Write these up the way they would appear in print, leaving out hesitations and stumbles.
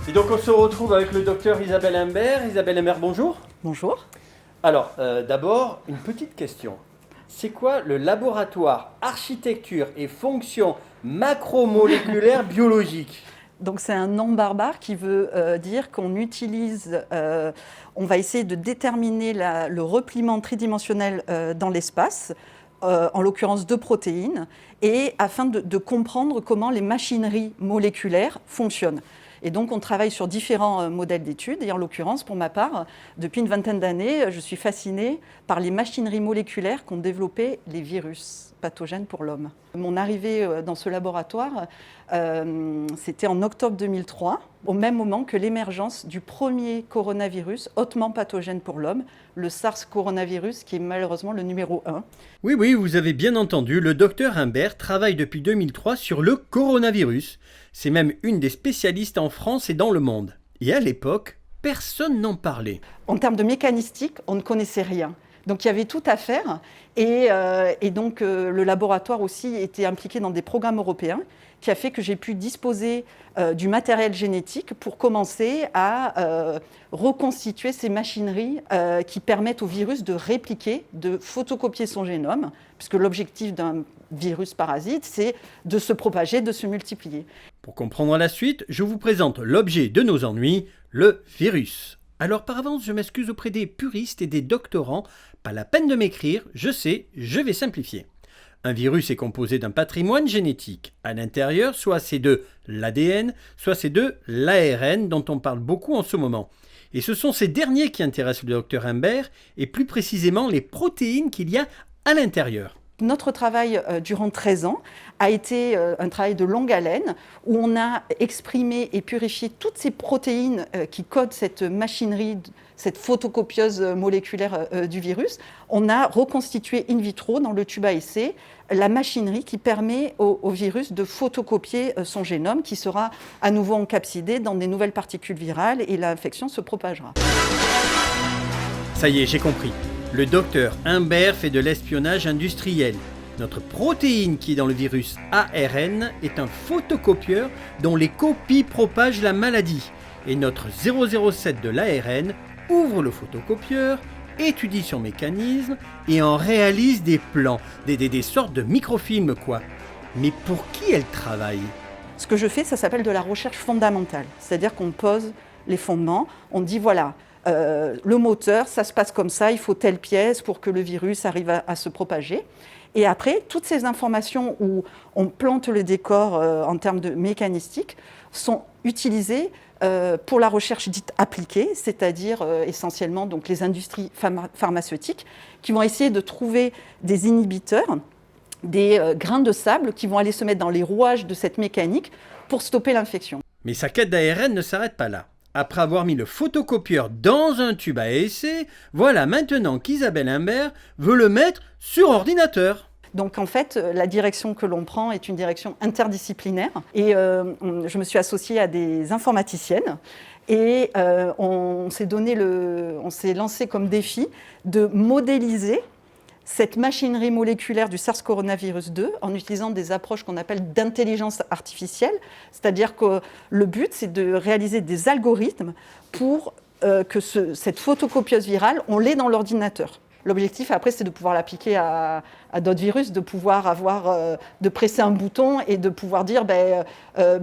Et donc on se retrouve avec le docteur Isabelle Imbert. Isabelle Imbert, bonjour. Bonjour. Alors, d'abord, une petite question. C'est quoi le laboratoire architecture et fonctions macromoléculaires biologiques? Donc c'est un nom barbare qui veut dire qu'on utilise, on va essayer de déterminer le repliement tridimensionnel dans l'espace, en l'occurrence de protéines, et afin de comprendre comment les machineries moléculaires fonctionnent. Et donc on travaille sur différents modèles d'études, et en l'occurrence, pour ma part, depuis une vingtaine d'années, je suis fascinée par les machineries moléculaires qu'ont développées les virus pathogènes pour l'homme. Mon arrivée dans ce laboratoire, c'était en octobre 2003, au même moment que l'émergence du premier coronavirus hautement pathogène pour l'homme, le SARS coronavirus, qui est malheureusement le numéro 1. Oui, vous avez bien entendu, le docteur Imbert travaille depuis 2003 sur le coronavirus. C'est même une des spécialistes en France et dans le monde. Et à l'époque, personne n'en parlait. En termes de mécanistique, on ne connaissait rien. Donc il y avait tout à faire et donc le laboratoire aussi était impliqué dans des programmes européens qui a fait que j'ai pu disposer du matériel génétique pour commencer à reconstituer ces machineries qui permettent au virus de répliquer, de photocopier son génome, puisque l'objectif d'un virus parasite, c'est de se propager, de se multiplier. Pour comprendre la suite, je vous présente l'objet de nos ennuis, le virus. Alors par avance, je m'excuse auprès des puristes et des doctorants. Pas la peine de m'écrire, je sais, je vais simplifier. Un virus est composé d'un patrimoine génétique. À l'intérieur, soit c'est de l'ADN, soit c'est de l'ARN dont on parle beaucoup en ce moment. Et ce sont ces derniers qui intéressent le docteur Imbert, et plus précisément les protéines qu'il y a à l'intérieur. Notre travail durant 13 ans a été un travail de longue haleine où on a exprimé et purifié toutes ces protéines qui codent cette machinerie, cette photocopieuse moléculaire du virus. On a reconstitué in vitro dans le tube à essai la machinerie qui permet au virus de photocopier son génome qui sera à nouveau encapsidé dans des nouvelles particules virales et l'infection se propagera. Ça y est, j'ai compris. Le docteur Imbert fait de l'espionnage industriel. Notre protéine qui est dans le virus ARN est un photocopieur dont les copies propagent la maladie. Et notre 007 de l'ARN ouvre le photocopieur, étudie son mécanisme et en réalise des plans, des sortes de microfilms quoi. Mais pour qui elle travaille? Ce que je fais, ça s'appelle de la recherche fondamentale. C'est-à-dire qu'on pose les fondements, on dit voilà, le moteur, ça se passe comme ça, il faut telle pièce pour que le virus arrive à se propager. Et après, toutes ces informations où on plante le décor en termes de mécanistique sont utilisées pour la recherche dite appliquée, c'est-à-dire essentiellement donc, les industries pharmaceutiques qui vont essayer de trouver des inhibiteurs, des grains de sable qui vont aller se mettre dans les rouages de cette mécanique pour stopper l'infection. Mais sa quête d'ARN ne s'arrête pas là. Après avoir mis le photocopieur dans un tube à essai, voilà maintenant qu'Isabelle Imbert veut le mettre sur ordinateur. Donc en fait, la direction que l'on prend est une direction interdisciplinaire et je me suis associée à des informaticiennes et on s'est lancé comme défi de modéliser cette machinerie moléculaire du SARS coronavirus 2 en utilisant des approches qu'on appelle d'intelligence artificielle, c'est-à-dire que le but c'est de réaliser des algorithmes pour que cette photocopieuse virale, on l'ait dans l'ordinateur. L'objectif après c'est de pouvoir l'appliquer à d'autres virus, de pouvoir de presser un bouton et de pouvoir dire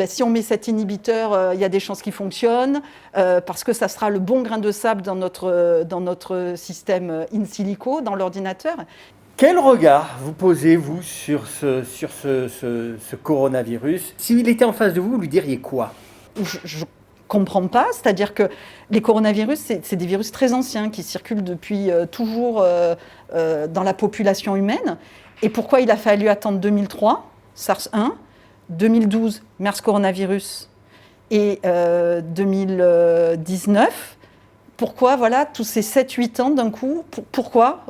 si on met cet inhibiteur, il y a des chances qu'il fonctionne parce que ça sera le bon grain de sable dans notre système in silico, dans l'ordinateur. Quel regard vous posez-vous sur ce coronavirus? S'il était en face de vous, vous lui diriez quoi? Je comprends pas, c'est-à-dire que les coronavirus, c'est des virus très anciens qui circulent depuis toujours dans la population humaine. Et pourquoi il a fallu attendre 2003, SARS-1, 2012, MERS coronavirus et 2019? Pourquoi, voilà, tous ces 7-8 ans d'un coup? Pourquoi?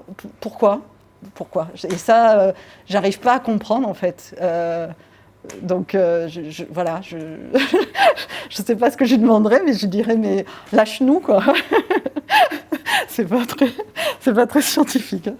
Et ça, j'arrive pas à comprendre en fait. Donc voilà, je sais pas ce que je lui demanderais, mais je dirais mais lâche-nous quoi. C'est pas très scientifique. Hein.